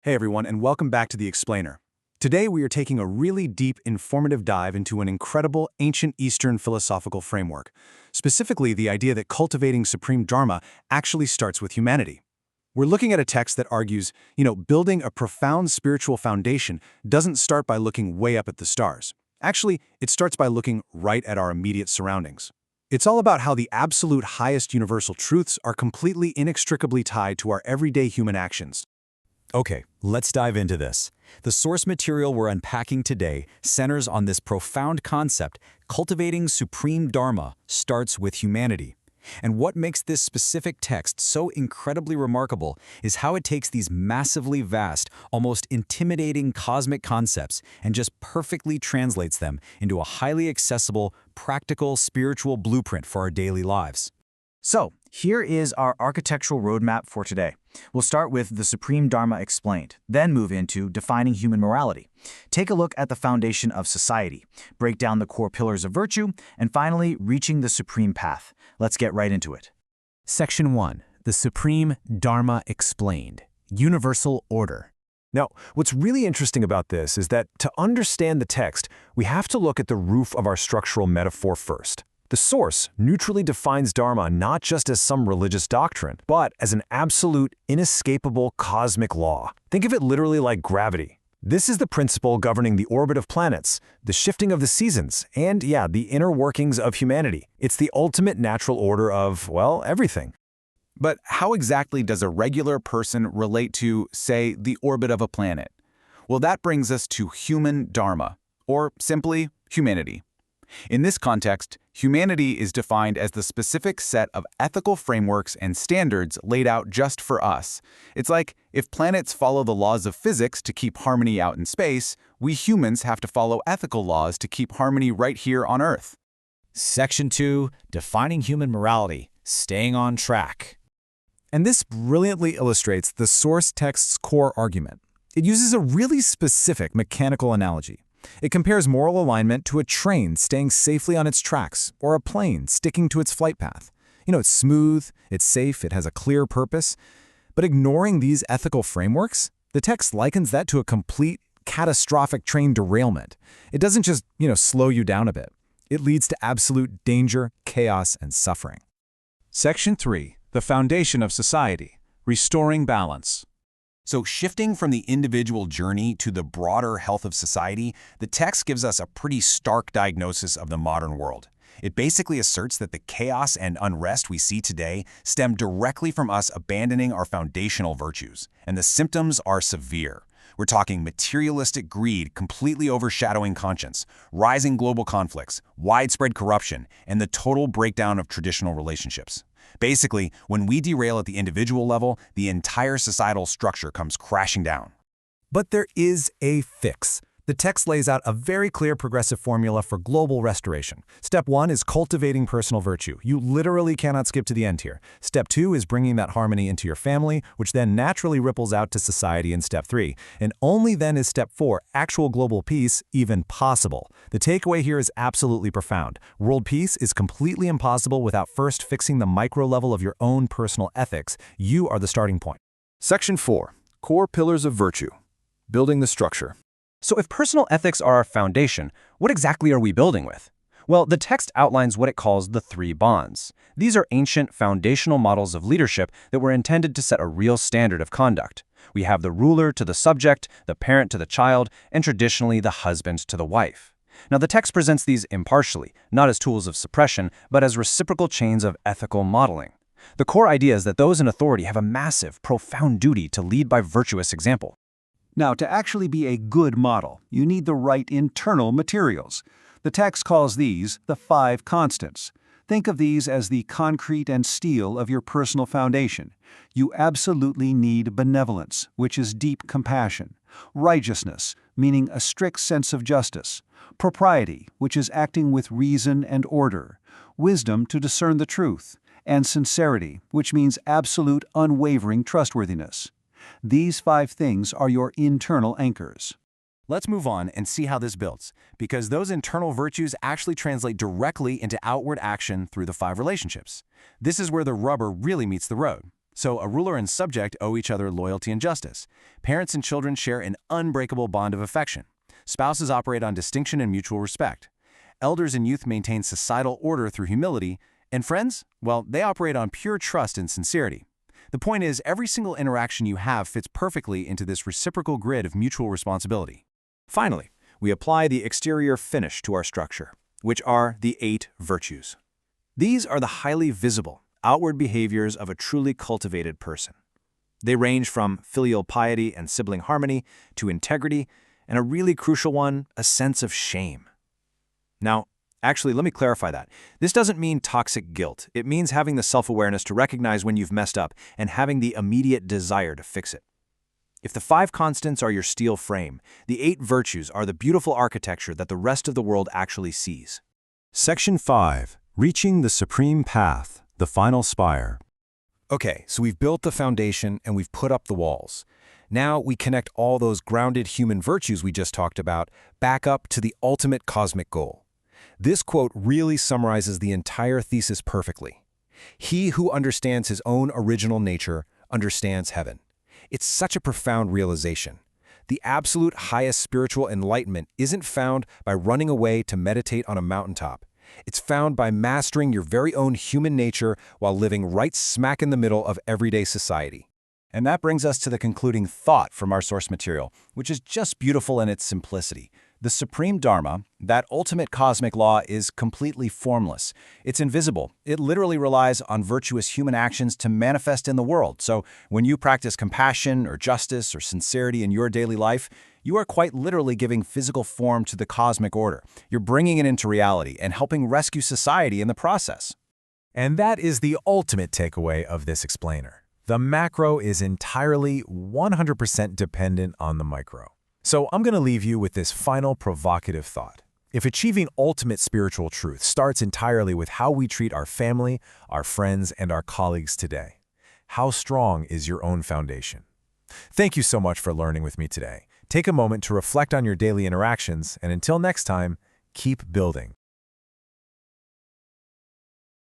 Hey everyone, and welcome back to The Explainer. Today we are taking a really deep, informative dive into an incredible ancient Eastern philosophical framework, specifically the idea that cultivating Supreme Dharma actually starts with humanity. We're looking at a text that argues, building a profound spiritual foundation doesn't start by looking way up at the stars. Actually, it starts by looking right at our immediate surroundings. It's all about how the absolute highest universal truths are completely inextricably tied to our everyday human actions. Okay, let's dive into this. The source material we're unpacking today centers on this profound concept: cultivating supreme Dharma starts with humanity. And what makes this specific text so incredibly remarkable is how it takes these massively vast, almost intimidating cosmic concepts and just perfectly translates them into a highly accessible, practical, spiritual blueprint for our daily lives. So, here is our architectural roadmap for today. We'll start with the Supreme Dharma explained, then move into defining human morality. Take a look at the foundation of society, break down the core pillars of virtue, and finally, reaching the supreme path. Let's get right into it. Section 1. The Supreme Dharma explained. Universal order. Now, what's really interesting about this is that to understand the text, we have to look at the roof of our structural metaphor first. The source neutrally defines Dharma not just as some religious doctrine, but as an absolute, inescapable cosmic law. Think of it literally like gravity. This is the principle governing the orbit of planets, the shifting of the seasons, and the inner workings of humanity. It's the ultimate natural order of, everything. But how exactly does a regular person relate to, say, the orbit of a planet? Well, that brings us to human Dharma, or simply humanity. In this context, humanity is defined as the specific set of ethical frameworks and standards laid out just for us. It's like, if planets follow the laws of physics to keep harmony out in space, we humans have to follow ethical laws to keep harmony right here on Earth. Section 2. Defining human morality. Staying on track. And this brilliantly illustrates the source text's core argument. It uses a really specific mechanical analogy. It compares moral alignment to a train staying safely on its tracks, or a plane sticking to its flight path. It's smooth, it's safe, it has a clear purpose. But ignoring these ethical frameworks, the text likens that to a complete, catastrophic train derailment. It doesn't just, slow you down a bit. It leads to absolute danger, chaos, and suffering. Section 3. The Foundation of Society. Restoring Balance. So shifting from the individual journey to the broader health of society, the text gives us a pretty stark diagnosis of the modern world. It basically asserts that the chaos and unrest we see today stem directly from us abandoning our foundational virtues, and the symptoms are severe. We're talking materialistic greed completely overshadowing conscience, rising global conflicts, widespread corruption, and the total breakdown of traditional relationships. Basically, when we derail at the individual level, the entire societal structure comes crashing down. But there is a fix. The text lays out a very clear progressive formula for global restoration. Step 1 is cultivating personal virtue. You literally cannot skip to the end here. Step 2 is bringing that harmony into your family, which then naturally ripples out to society in Step 3. And only then is Step 4, actual global peace, even possible. The takeaway here is absolutely profound. World peace is completely impossible without first fixing the micro level of your own personal ethics. You are the starting point. Section 4. Core Pillars of Virtue. Building the Structure. So if personal ethics are our foundation, what exactly are we building with? Well, the text outlines what it calls the three bonds. These are ancient foundational models of leadership that were intended to set a real standard of conduct. We have the ruler to the subject, the parent to the child, and traditionally the husband to the wife. Now, the text presents these impartially, not as tools of suppression, but as reciprocal chains of ethical modeling. The core idea is that those in authority have a massive, profound duty to lead by virtuous example. Now, to actually be a good model, you need the right internal materials. The text calls these the 5 constants. Think of these as the concrete and steel of your personal foundation. You absolutely need benevolence, which is deep compassion; righteousness, meaning a strict sense of justice; propriety, which is acting with reason and order; wisdom to discern the truth; and sincerity, which means absolute, unwavering trustworthiness. These 5 things are your internal anchors. Let's move on and see how this builds, because those internal virtues actually translate directly into outward action through the 5 relationships. This is where the rubber really meets the road. So a ruler and subject owe each other loyalty and justice. Parents and children share an unbreakable bond of affection. Spouses operate on distinction and mutual respect. Elders and youth maintain societal order through humility. And friends? Well, they operate on pure trust and sincerity. The point is, every single interaction you have fits perfectly into this reciprocal grid of mutual responsibility. Finally, we apply the exterior finish to our structure, which are the 8 virtues. These are the highly visible, outward behaviors of a truly cultivated person. They range from filial piety and sibling harmony to integrity, and a really crucial one, a sense of shame. Now, actually, let me clarify that. This doesn't mean toxic guilt. It means having the self-awareness to recognize when you've messed up and having the immediate desire to fix it. If the 5 constants are your steel frame, the 8 virtues are the beautiful architecture that the rest of the world actually sees. Section 5. Reaching the Supreme Path, the Final Spire. Okay, so we've built the foundation and we've put up the walls. Now we connect all those grounded human virtues we just talked about back up to the ultimate cosmic goal. This quote really summarizes the entire thesis perfectly. He who understands his own original nature understands heaven. It's such a profound realization. The absolute highest spiritual enlightenment isn't found by running away to meditate on a mountaintop. It's found by mastering your very own human nature while living right smack in the middle of everyday society. And that brings us to the concluding thought from our source material, which is just beautiful in its simplicity. The Supreme Dharma, that ultimate cosmic law, is completely formless. It's invisible. It literally relies on virtuous human actions to manifest in the world. So when you practice compassion or justice or sincerity in your daily life, you are quite literally giving physical form to the cosmic order. You're bringing it into reality and helping rescue society in the process. And that is the ultimate takeaway of this explainer. The macro is entirely 100% dependent on the micro. So I'm going to leave you with this final provocative thought. If achieving ultimate spiritual truth starts entirely with how we treat our family, our friends, and our colleagues today, how strong is your own foundation? Thank you so much for learning with me today. Take a moment to reflect on your daily interactions, and until next time, keep building.